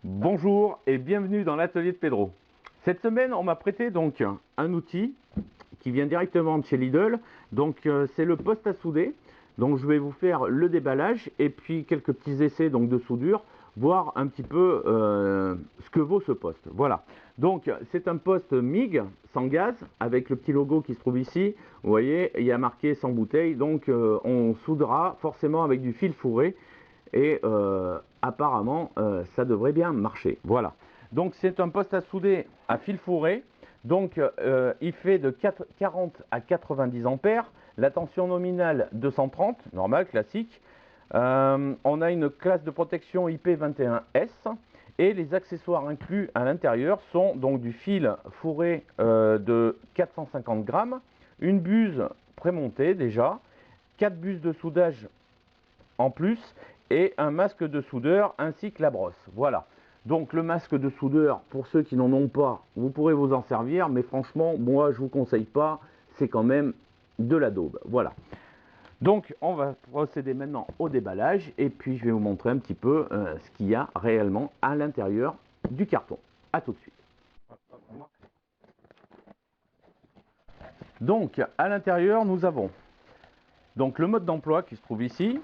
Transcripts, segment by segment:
Bonjour et bienvenue dans l'atelier de Pedro. Cette semaine, on m'a prêté donc un outil qui vient directement de chez Lidl. Donc c'est le poste à souder. Donc je vais vous faire le déballage et puis quelques petits essais donc de soudure, voir un petit peu ce que vaut ce poste. Voilà. Donc c'est un poste MIG sans gaz avec le petit logo qui se trouve ici. Vous voyez, il y a marqué sans bouteille. Donc on soudera forcément avec du fil fourré. Et apparemment ça devrait bien marcher. Voilà, donc c'est un poste à souder à fil fourré. Donc il fait de 40 à 90 ampères, la tension nominale 230, normal, classique. On a une classe de protection IP21S et les accessoires inclus à l'intérieur sont donc du fil fourré de 450 grammes, une buse prémontée déjà, 4 buses de soudage en plus et un masque de soudeur ainsi que la brosse. Voilà. Donc le masque de soudeur, pour ceux qui n'en ont pas, vous pourrez vous en servir, mais franchement, moi je vous conseille pas, c'est quand même de la daube. Voilà. Donc on va procéder maintenant au déballage et puis je vais vous montrer un petit peu ce qu'il y a réellement à l'intérieur du carton. A tout de suite. Donc à l'intérieur, nous avons donc le mode d'emploi qui se trouve ici.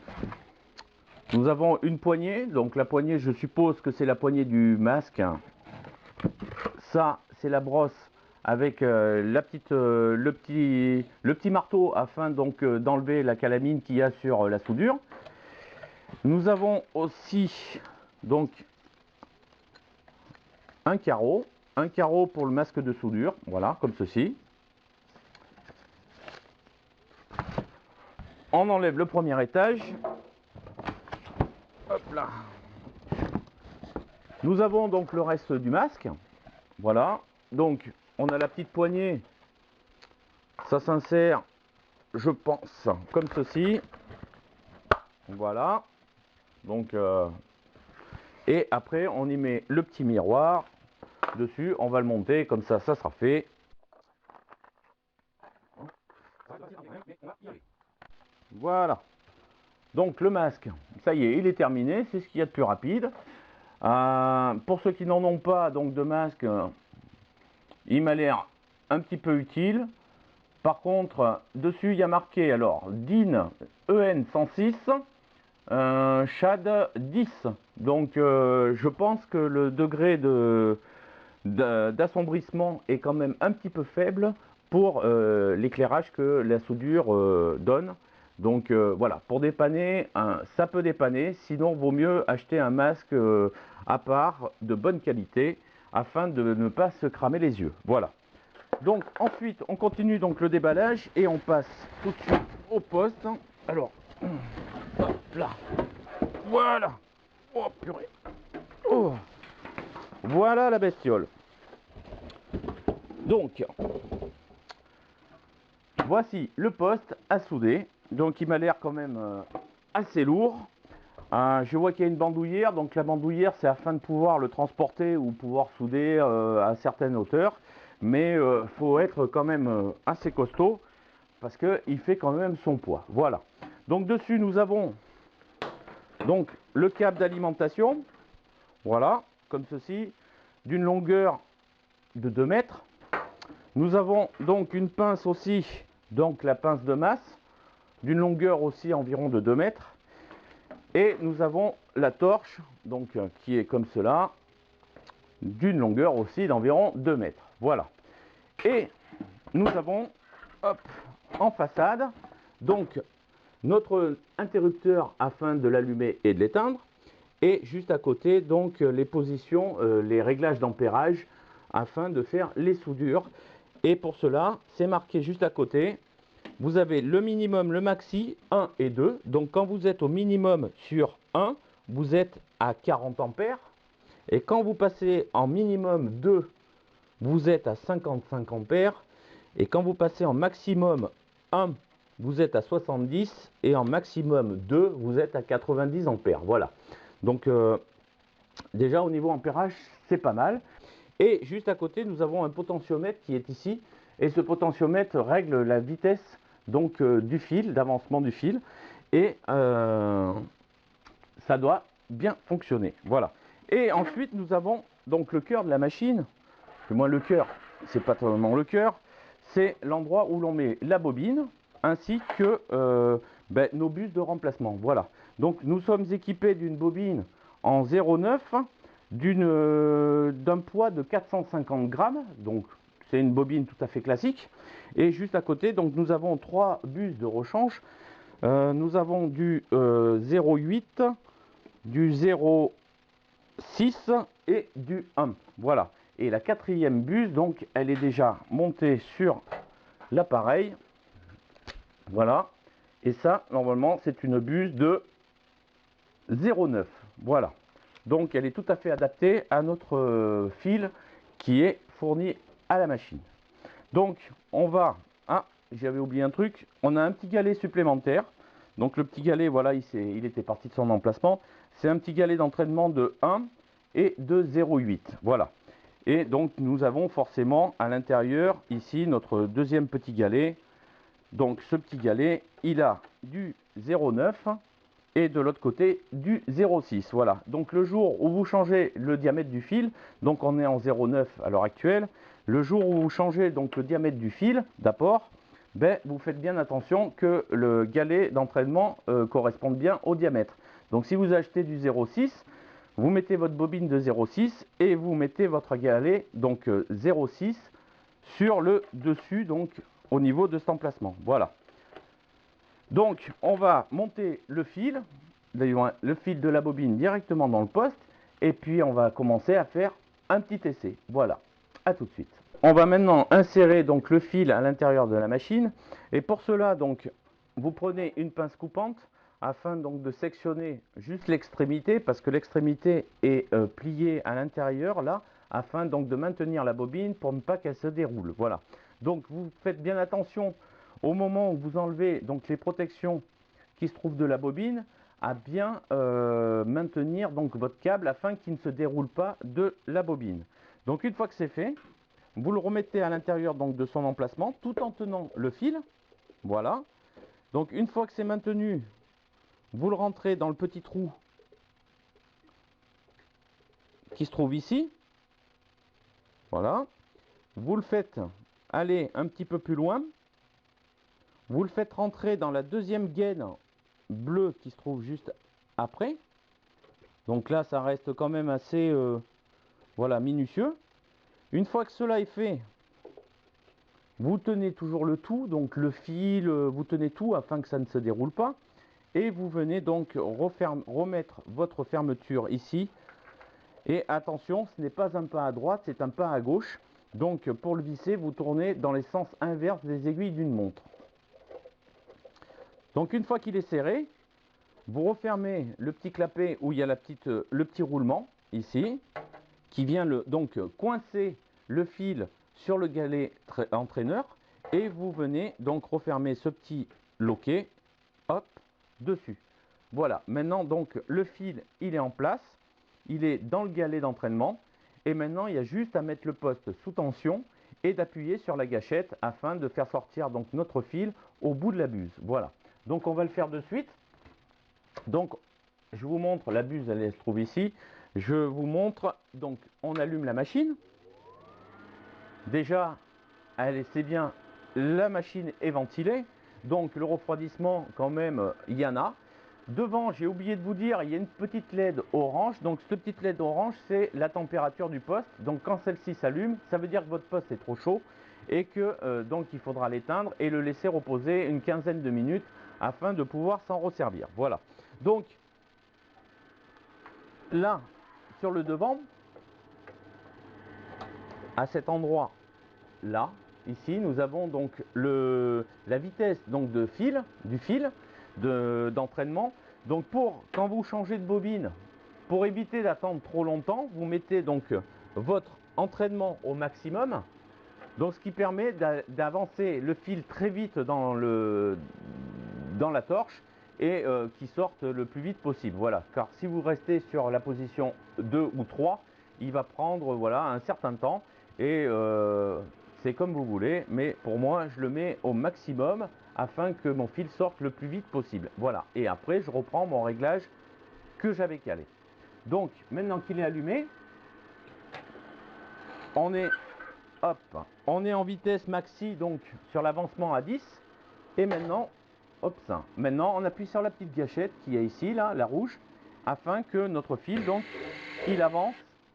Nous avons une poignée, donc la poignée, je suppose que c'est la poignée du masque. Ça, c'est la brosse avec le petit marteau afin donc d'enlever la calamine qu'il y a sur la soudure. Nous avons aussi donc un carreau pour le masque de soudure, voilà, comme ceci. On enlève le premier étage. Hop là. Nous avons donc le reste du masque. Voilà. Donc, on a la petite poignée. Ça s'insère, je pense, comme ceci. Voilà. Donc, et après, on y met le petit miroir dessus. On va le monter. Comme ça sera fait. Voilà. Donc, le masque, ça y est, il est terminé. C'est ce qu'il y a de plus rapide. Pour ceux qui n'en ont pas donc de masque, il m'a l'air un petit peu utile. Par contre, dessus il y a marqué alors DIN EN 106, SHAD 10. Donc je pense que le degré d'assombrissement est quand même un petit peu faible pour l'éclairage que la soudure donne. Donc voilà, pour dépanner, ça peut dépanner, sinon vaut mieux acheter un masque à part de bonne qualité afin de ne pas se cramer les yeux. Voilà. Donc ensuite on continue donc le déballage et on passe tout de suite au poste. Alors, hop là, voilà. Oh purée. Oh. Voilà la bestiole. Donc, voici le poste à souder. Donc il m'a l'air quand même assez lourd. Je vois qu'il y a une bandoulière. Donc la bandoulière, c'est afin de pouvoir le transporter ou pouvoir souder à certaines hauteurs. Mais faut être quand même assez costaud parce qu'il fait quand même son poids. Voilà. Donc dessus, nous avons donc le câble d'alimentation. Voilà, comme ceci, d'une longueur de 2 mètres. Nous avons donc une pince aussi, donc la pince de masse, d'une longueur aussi environ de 2 mètres. Et nous avons la torche, donc qui est comme cela, d'une longueur aussi d'environ 2 mètres. Voilà. Et nous avons, hop, en façade, donc notre interrupteur afin de l'allumer et de l'éteindre. Et juste à côté, donc les positions, les réglages d'ampérage afin de faire les soudures. Et pour cela, c'est marqué juste à côté. Vous avez le minimum, le maxi, 1 et 2. Donc quand vous êtes au minimum sur 1, vous êtes à 40 ampères. Et quand vous passez en minimum 2, vous êtes à 55 ampères. Et quand vous passez en maximum 1, vous êtes à 70. Et en maximum 2, vous êtes à 90 ampères. Voilà. Donc déjà au niveau ampérage, c'est pas mal. Et juste à côté, nous avons un potentiomètre qui est ici. Et ce potentiomètre règle la vitesse donc du fil, d'avancement du fil. Et ça doit bien fonctionner. Voilà. Et ensuite, nous avons donc le cœur de la machine. Du moins, le cœur, c'est pas vraiment le cœur, c'est l'endroit où l'on met la bobine ainsi que nos bus de remplacement. Voilà. Donc, nous sommes équipés d'une bobine en 0,9 d'un poids de 450 grammes. Donc, c'est une bobine tout à fait classique. Et juste à côté, donc, nous avons 3 bus de rechange. Nous avons du 0,8, du 0,6 et du 1. Voilà. Et la 4e buse, donc, elle est déjà montée sur l'appareil. Voilà. Et ça, normalement, c'est une buse de 0,9. Voilà. Donc, elle est tout à fait adaptée à notre fil qui est fourni à la machine. Donc, on va... Ah, j'avais oublié un truc. On a un petit galet supplémentaire. Donc, le petit galet, voilà, il était parti de son emplacement. C'est un petit galet d'entraînement de 1 et de 0,8. Voilà. Et donc, nous avons forcément à l'intérieur, ici, notre deuxième petit galet. Donc, ce petit galet, il a du 0,9 et de l'autre côté, du 0,6. Voilà. Donc, le jour où vous changez le diamètre du fil, donc on est en 0,9 à l'heure actuelle, le jour où vous changez donc le diamètre du fil d'apport, vous faites bien attention que le galet d'entraînement corresponde bien au diamètre. Donc, si vous achetez du 0,6, vous mettez votre bobine de 0,6 et vous mettez votre galet donc 0,6 sur le dessus, donc au niveau de cet emplacement. Voilà. Donc on va monter le fil de la bobine directement dans le poste et puis on va commencer à faire un petit essai. Voilà. À tout de suite. On va maintenant insérer donc le fil à l'intérieur de la machine et pour cela donc vous prenez une pince coupante afin donc de sectionner juste l'extrémité parce que l'extrémité est pliée à l'intérieur là afin donc de maintenir la bobine pour ne pas qu'elle se déroule. Voilà. Donc vous faites bien attention au moment où vous enlevez donc les protections qui se trouvent de la bobine à bien maintenir donc votre câble afin qu'il ne se déroule pas de la bobine. Donc une fois que c'est fait, vous le remettez à l'intérieur donc de son emplacement tout en tenant le fil. Voilà. Donc une fois que c'est maintenu, vous le rentrez dans le petit trou qui se trouve ici. Voilà. Vous le faites aller un petit peu plus loin. Vous le faites rentrer dans la deuxième gaine bleue qui se trouve juste après. Donc là, ça reste quand même assez voilà, minutieux. Une fois que cela est fait, vous tenez toujours le tout, donc le fil, vous tenez tout afin que ça ne se déroule pas. Et vous venez donc remettre votre fermeture ici. Et attention, ce n'est pas un pas à droite, c'est un pas à gauche. Donc pour le visser, vous tournez dans les sens inverses des aiguilles d'une montre. Donc une fois qu'il est serré, vous refermez le petit clapet où il y a le petit roulement ici, qui vient donc coincer le fil sur le galet entraîneur. Et vous venez donc refermer ce petit loquet, hop, dessus. Voilà, maintenant donc le fil il est en place, il est dans le galet d'entraînement et maintenant il y a juste à mettre le poste sous tension et d'appuyer sur la gâchette afin de faire sortir donc notre fil au bout de la buse. Voilà, donc on va le faire de suite. Donc je vous montre, la buse elle se trouve ici, je vous montre, donc on allume la machine. Déjà, c'est bien, la machine est ventilée, donc le refroidissement quand même il y en a. Devant, j'ai oublié de vous dire, il y a une petite LED orange. Donc cette petite LED orange, c'est la température du poste. Donc quand celle-ci s'allume, ça veut dire que votre poste est trop chaud et que donc il faudra l'éteindre et le laisser reposer une quinzaine de minutes afin de pouvoir s'en resservir. Voilà. Donc là, sur le devant, à cet endroit là, ici, nous avons donc la vitesse donc du fil d'entraînement. Donc quand vous changez de bobine, pour éviter d'attendre trop longtemps, vous mettez donc votre entraînement au maximum. Donc ce qui permet d'avancer le fil très vite dans la torche et qui sorte le plus vite possible. Voilà, car si vous restez sur la position 2 ou 3, il va prendre voilà, un certain temps et c'est comme vous voulez, mais pour moi je le mets au maximum afin que mon fil sorte le plus vite possible. Voilà, et après je reprends mon réglage que j'avais calé. Donc maintenant qu'il est allumé, on est, hop, on est en vitesse maxi, donc sur l'avancement à 10. Et maintenant, hop, ça. Maintenant, on appuie sur la petite gâchette qui est ici, là, la rouge, afin que notre fil, donc, il avance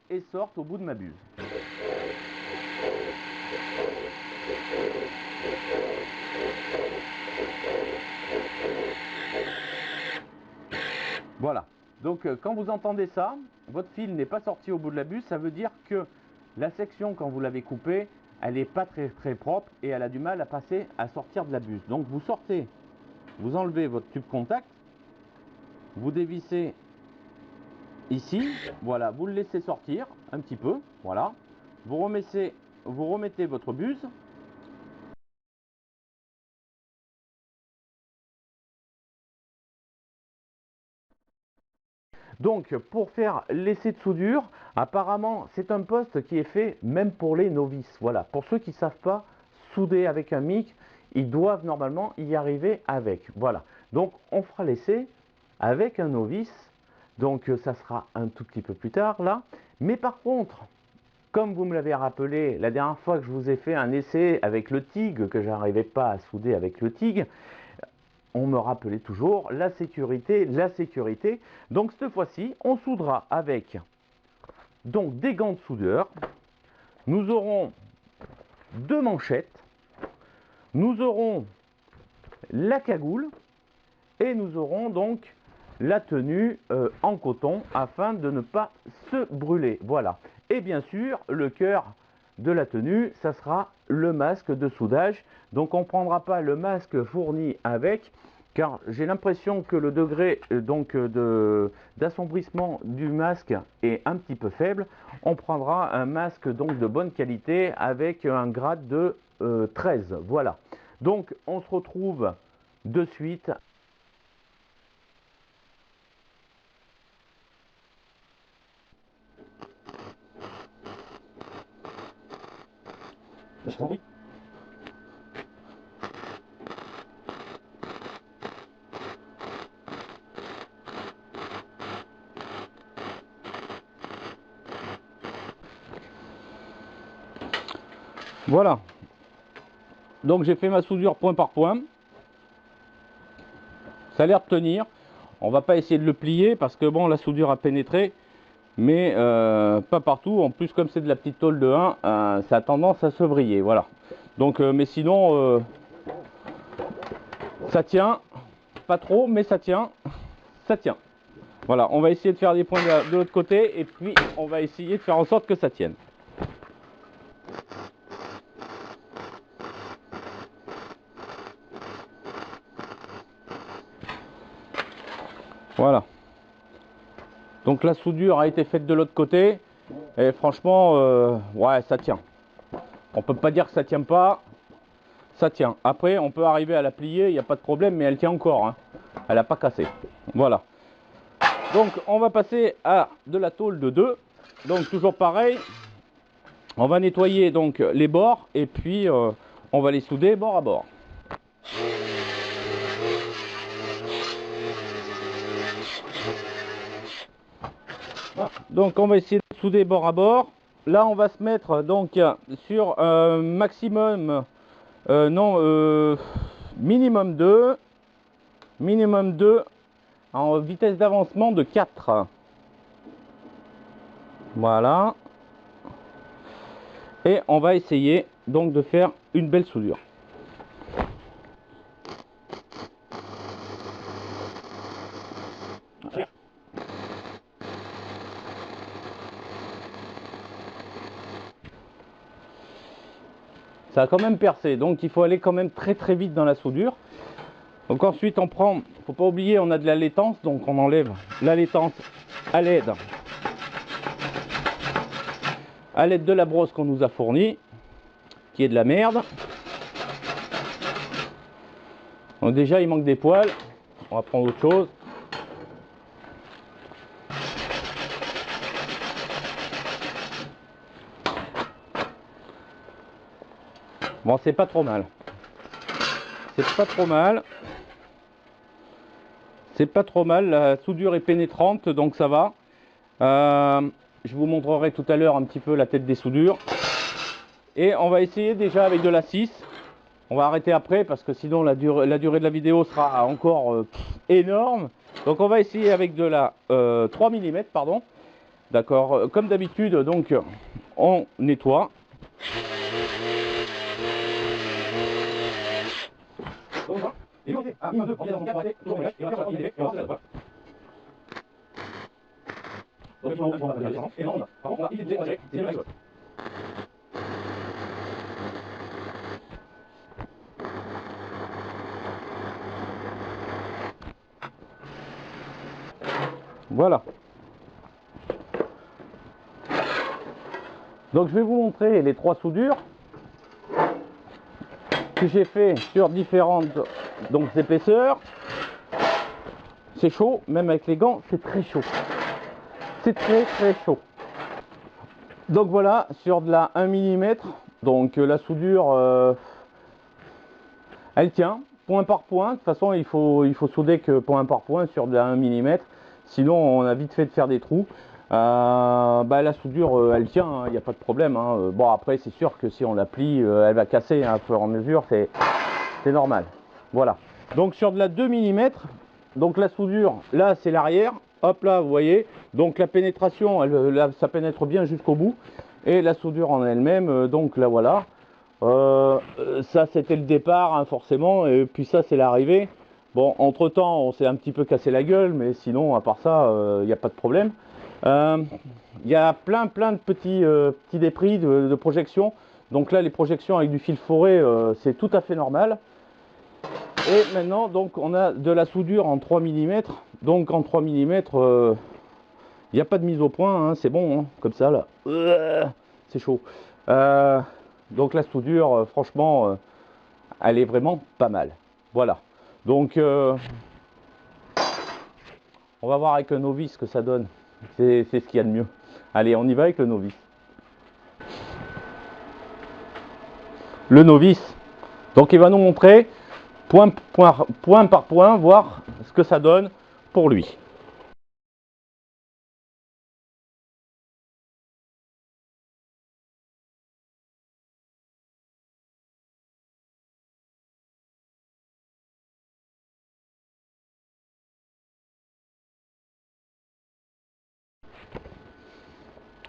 et sorte au bout de ma buse. Voilà. Donc, quand vous entendez ça, votre fil n'est pas sorti au bout de la buse, ça veut dire que la section, quand vous l'avez coupée, elle n'est pas très propre et elle a du mal à passer, à sortir de la buse. Donc, vous sortez, vous enlevez votre tube contact, vous dévissez ici, voilà, vous le laissez sortir un petit peu, voilà. Vous remettez votre buse. Donc, pour faire l'essai de soudure, apparemment, c'est un poste qui est fait même pour les novices. Voilà, pour ceux qui ne savent pas souder avec un MIG, ils doivent normalement y arriver avec. Voilà, donc on fera l'essai avec un novice. Donc, ça sera un tout petit peu plus tard là. Mais par contre, comme vous me l'avez rappelé, la dernière fois que je vous ai fait un essai avec le TIG, que je n'arrivais pas à souder avec le TIG, on me rappelait toujours la sécurité, la sécurité. Donc cette fois-ci, on soudera avec donc des gants de soudeur. Nous aurons deux manchettes. Nous aurons la cagoule et nous aurons donc la tenue en coton afin de ne pas se brûler. Voilà. Et bien sûr, le cœur de la tenue, ça sera le masque de soudage. Donc on ne prendra pas le masque fourni avec, car j'ai l'impression que le degré d'assombrissement du masque est un petit peu faible. On prendra un masque donc de bonne qualité avec un grade de 13. Voilà. Donc on se retrouve de suite. Voilà, donc j'ai fait ma soudure point par point. Ça a l'air de tenir. On va pas essayer de le plier parce que bon, la soudure a pénétré, mais pas partout. En plus, comme c'est de la petite tôle de 1, ça a tendance à se vriller. Voilà. Donc, mais sinon, ça tient. Pas trop, mais ça tient. Ça tient. Voilà, on va essayer de faire des points de l'autre côté et puis on va essayer de faire en sorte que ça tienne. Voilà. Donc la soudure a été faite de l'autre côté et franchement, ouais, ça tient. On peut pas dire que ça tient pas, ça tient. Après, on peut arriver à la plier, il n'y a pas de problème, mais elle tient encore. Hein. Elle n'a pas cassé. Voilà. Donc on va passer à de la tôle de 2. Donc toujours pareil, on va nettoyer donc les bords et puis on va les souder bord à bord. Donc on va essayer de souder bord à bord. Là on va se mettre donc sur un maximum, minimum 2. Minimum 2 en vitesse d'avancement de 4. Voilà. Et on va essayer donc de faire une belle soudure. Ça a quand même percé, donc il faut aller quand même très vite dans la soudure. Donc ensuite on prend, faut pas oublier, on a de la laitance, donc on enlève la laitance à l'aide de la brosse qu'on nous a fournie, qui est de la merde. Donc déjà il manque des poils, on va prendre autre chose. Bon, c'est pas trop mal. C'est pas trop mal. C'est pas trop mal, la soudure est pénétrante, donc ça va. Je vous montrerai tout à l'heure un petit peu la tête des soudures. Et on va essayer déjà avec de la 6. On va arrêter après parce que sinon la durée de la vidéo sera encore énorme. Donc on va essayer avec de la 3 mm, pardon. D'accord, comme d'habitude, donc on nettoie. Voilà. Donc je vais vous montrer les 3 soudures que j'ai fait sur différentes donc épaisseurs. C'est chaud, même avec les gants, c'est très chaud. C'est très très chaud. Donc voilà, sur de la 1 mm, donc la soudure, elle tient, point par point. De toute façon, il faut souder que point par point sur de la 1 mm. Sinon, on a vite fait de faire des trous. La soudure, elle tient, il n'y a pas de problème. Hein. Bon, après, c'est sûr que si on la plie, elle va casser hein, au fur et à mesure, c'est normal. Voilà. Donc sur de la 2 mm, donc la soudure, là, c'est l'arrière. Hop là, vous voyez. Donc la pénétration, là, ça pénètre bien jusqu'au bout. Et la soudure en elle-même, donc là, voilà. Ça, c'était le départ, hein, forcément. Et puis ça, c'est l'arrivée. Bon, entre-temps, on s'est un petit peu cassé la gueule. Mais sinon, à part ça, il n'y a pas de problème. Il y a plein de petits débris de projection. Donc là, les projections avec du fil foré, c'est tout à fait normal. Et maintenant, donc, on a de la soudure en 3 mm. Donc en 3 mm, il n'y a pas de mise au point, hein, c'est bon, hein, comme ça, là. C'est chaud. Donc la soudure, franchement, elle est vraiment pas mal. Voilà. Donc, on va voir avec un novice ce que ça donne. C'est ce qu'il y a de mieux. Allez, on y va avec le novice. Le novice. Donc il va nous montrer point par point, voir ce que ça donne pour lui.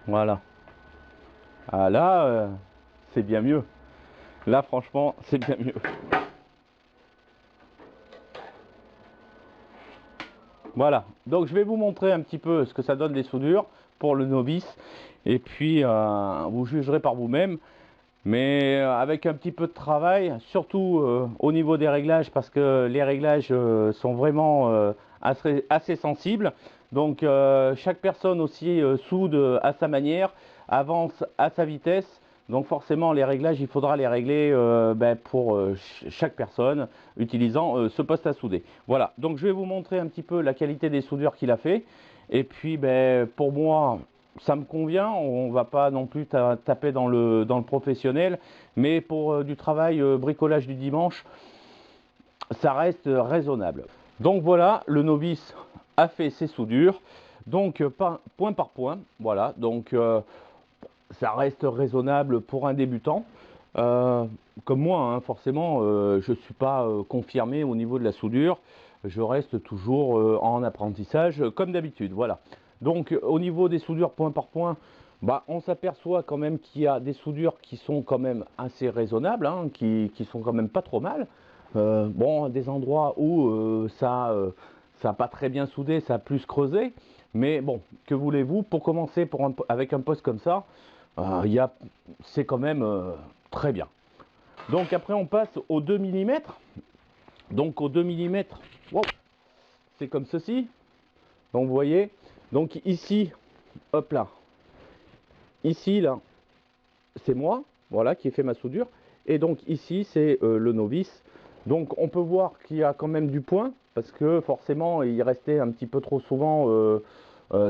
Voilà. Ah là, c'est bien mieux. Là, franchement, c'est bien mieux. Voilà. Donc, je vais vous montrer un petit peu ce que ça donne les soudures pour le novice. Et puis, vous jugerez par vous-même. Mais avec un petit peu de travail, surtout au niveau des réglages, parce que les réglages sont vraiment assez sensibles. Donc chaque personne aussi soude à sa manière, avance à sa vitesse. Donc forcément les réglages, il faudra les régler pour chaque personne utilisant ce poste à souder. Voilà, donc je vais vous montrer un petit peu la qualité des soudures qu'il a fait. Et puis pour moi, ça me convient, on va pas non plus taper dans le professionnel, mais pour du travail bricolage du dimanche, ça reste raisonnable. Donc voilà, le novice a fait ses soudures, donc point par point, voilà, donc ça reste raisonnable pour un débutant. Comme moi, hein, forcément, je ne suis pas confirmé au niveau de la soudure, je reste toujours en apprentissage comme d'habitude, voilà. Donc au niveau des soudures point par point, on s'aperçoit quand même qu'il y a des soudures qui sont quand même assez raisonnables, hein, qui sont quand même pas trop mal. Bon, des endroits où ça n'a pas très bien soudé, ça a plus creusé, mais bon, que voulez-vous, pour commencer avec un poste comme ça, c'est quand même très bien. Donc après on passe aux 2 mm. Donc aux 2 mm, wow, c'est comme ceci. Donc vous voyez, donc ici, hop là, ici là, c'est moi, voilà, qui ai fait ma soudure. Et donc ici, c'est le novice. Donc on peut voir qu'il y a quand même du point, parce que forcément, il restait un petit peu trop souvent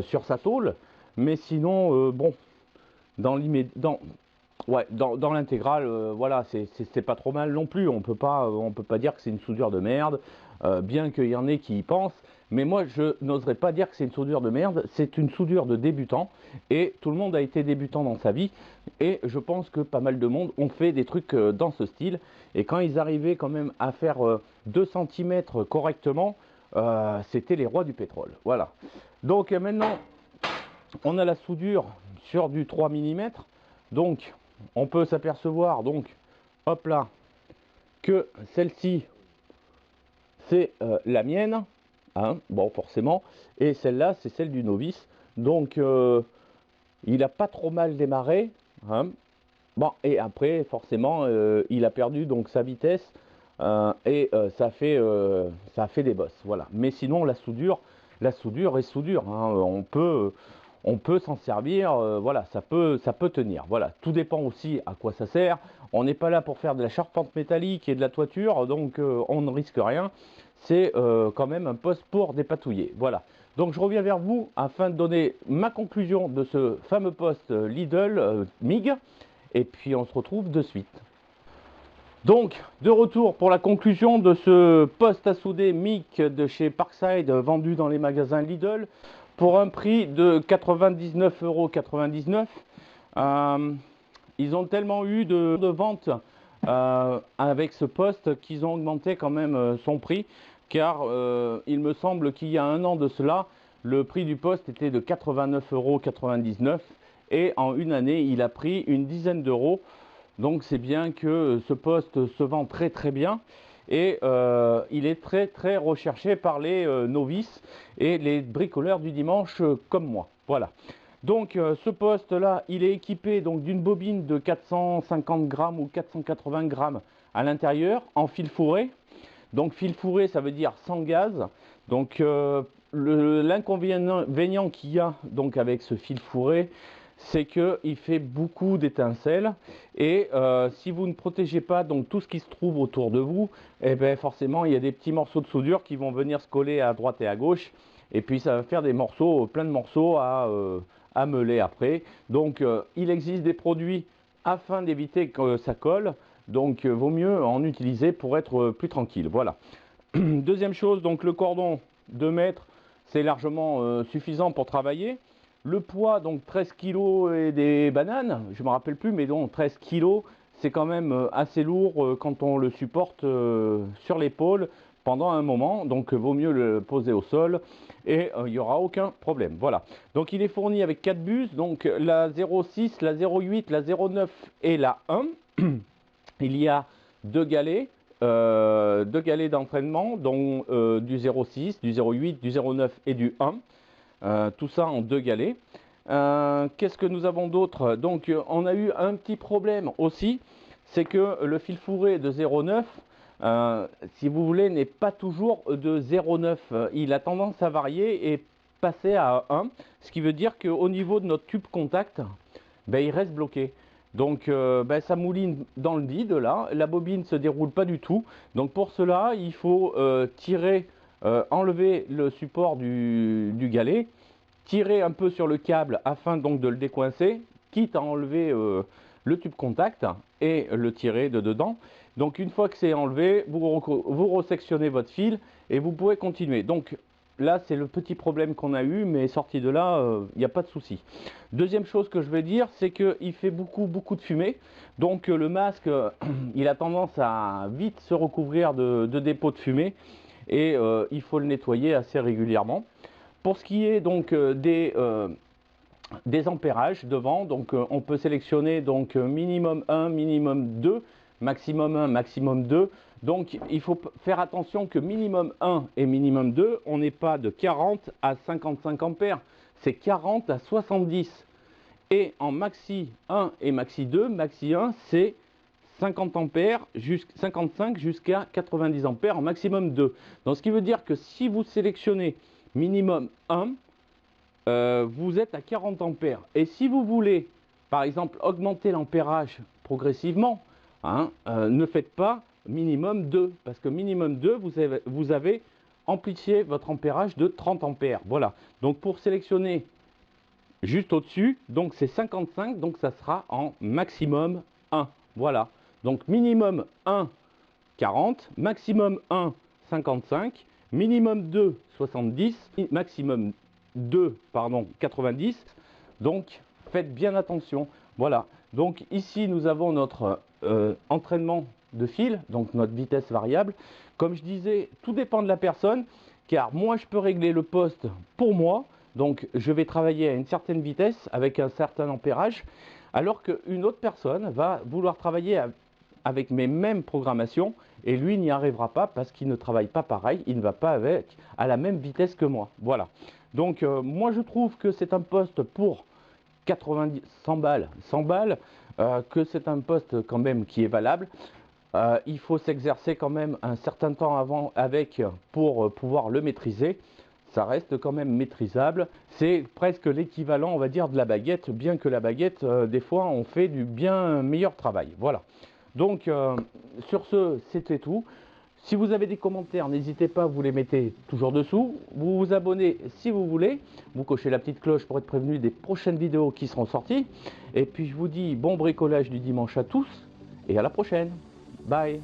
sur sa tôle. Mais sinon, bon, dans l'intégrale, voilà, c'est pas trop mal non plus. On peut pas dire que c'est une soudure de merde, bien qu'il y en ait qui y pensent. Mais moi, je n'oserais pas dire que c'est une soudure de merde. C'est une soudure de débutant. Et tout le monde a été débutant dans sa vie. Et je pense que pas mal de monde ont fait des trucs dans ce style. Et quand ils arrivaient quand même à faire 2 cm correctement, c'était les rois du pétrole. Voilà. Donc maintenant, on a la soudure sur du 3 mm. Donc, on peut s'apercevoir, donc, hop là, que celle-ci, c'est la mienne. Hein, bon, forcément. Et celle-là, c'est celle du novice. Donc, il n'a pas trop mal démarré. Hein. Bon, et après, forcément, il a perdu donc sa vitesse. Et ça a fait des bosses. Voilà. Mais sinon, la soudure est soudure. Hein. On peut s'en servir. Voilà, ça peut tenir. Voilà. Tout dépend aussi à quoi ça sert. On n'est pas là pour faire de la charpente métallique et de la toiture, donc on ne risque rien. C'est quand même un poste pour dépatouiller. Voilà. Donc je reviens vers vous afin de donner ma conclusion de ce fameux poste Lidl MIG. Et puis on se retrouve de suite. Donc, de retour pour la conclusion de ce poste à souder MIG de chez Parkside, vendu dans les magasins Lidl, pour un prix de 99,99 €. Ils ont tellement eu de ventes avec ce poste qu'ils ont augmenté quand même son prix, car il me semble qu'il y a un an de cela, le prix du poste était de 89,99 € et en une année, il a pris une dizaine d'euros. Donc c'est bien que ce poste se vend très très bien et il est très très recherché par les novices et les bricoleurs du dimanche comme moi. Voilà. Donc ce poste là, il est équipé donc d'une bobine de 450 grammes ou 480 grammes à l'intérieur en fil fourré. Donc fil fourré, ça veut dire sans gaz. Donc l'inconvénient qu'il y a donc avec ce fil fourré, c'est qu'il fait beaucoup d'étincelles et si vous ne protégez pas donc tout ce qui se trouve autour de vous, eh bien forcément il y a des petits morceaux de soudure qui vont venir se coller à droite et à gauche et puis ça va faire des morceaux, plein de morceaux à meuler après. Donc il existe des produits afin d'éviter que ça colle, donc vaut mieux en utiliser pour être plus tranquille. Voilà. Deuxième chose, donc le cordon 2 mètres, c'est largement suffisant pour travailler. Le poids, donc 13 kg et des bananes, je ne me rappelle plus, mais donc 13 kg, c'est quand même assez lourd quand on le supporte sur l'épaule pendant un moment. Donc vaut mieux le poser au sol et il n'y aura aucun problème. Voilà. Donc il est fourni avec 4 bus, donc la 0,6, la 0,8, la 0,9 et la 1. Il y a deux galets d'entraînement, dont du 0,6, du 0,8, du 0,9 et du 1. Tout ça en 2 galets. Qu'est-ce que nous avons d'autre? Donc on a eu un petit problème aussi, c'est que le fil fourré de 0,9, si vous voulez, n'est pas toujours de 0,9. Il a tendance à varier et passer à 1, ce qui veut dire qu'au niveau de notre tube contact, ben, il reste bloqué. Donc ben, ça mouline dans le vide là, la bobine ne se déroule pas du tout. Donc pour cela, il faut enlever le support du galet, tirer un peu sur le câble afin donc de le décoincer, quitte à enlever le tube contact et le tirer de dedans. Donc une fois que c'est enlevé, vous resectionnez votre fil et vous pouvez continuer. Donc là, c'est le petit problème qu'on a eu, mais sorti de là, il n'y a pas de souci. Deuxième chose que je vais dire, c'est qu'il fait beaucoup de fumée. Donc le masque, il a tendance à vite se recouvrir de dépôts de fumée et il faut le nettoyer assez régulièrement. Pour ce qui est donc des ampérages devant, donc on peut sélectionner donc minimum 1, minimum 2, maximum 1, maximum 2. Donc il faut faire attention que minimum 1 et minimum 2, on n'est pas de 40 à 55 ampères, c'est 40 à 70. Et en maxi 1 et maxi 2, maxi 1 c'est 50 ampères, 55 jusqu'à 90 ampères en maximum 2. Donc ce qui veut dire que si vous sélectionnez minimum 1, vous êtes à 40 ampères. Et si vous voulez, par exemple, augmenter l'ampérage progressivement, hein, ne faites pas minimum 2, parce que minimum 2, vous avez amplifié votre ampérage de 30 ampères. Voilà. Donc pour sélectionner juste au-dessus, donc c'est 55, donc ça sera en maximum 1. Voilà. Donc minimum 1, 40, maximum 1, 55, minimum 2,70, maximum 2,90. Donc faites bien attention. Voilà, donc ici nous avons notre entraînement de fil, donc notre vitesse variable. Comme je disais, tout dépend de la personne, car moi je peux régler le poste pour moi, donc je vais travailler à une certaine vitesse avec un certain ampérage, alors qu'une autre personne va vouloir travailler avec mes mêmes programmations et lui n'y arrivera pas parce qu'il ne travaille pas pareil, il ne va pas à la même vitesse que moi. Voilà, donc moi je trouve que c'est un poste pour 90, 100 balles, que c'est un poste quand même qui est valable. Il faut s'exercer quand même un certain temps avant avec pour pouvoir le maîtriser. Ça reste quand même maîtrisable. C'est presque l'équivalent, on va dire, de la baguette, bien que la baguette, des fois, on fait du bien meilleur travail. Voilà. Donc, sur ce, c'était tout. Si vous avez des commentaires, n'hésitez pas, vous les mettez toujours dessous. Vous vous abonnez si vous voulez. Vous cochez la petite cloche pour être prévenu des prochaines vidéos qui seront sorties. Et puis, je vous dis bon bricolage du dimanche à tous et à la prochaine. Bye.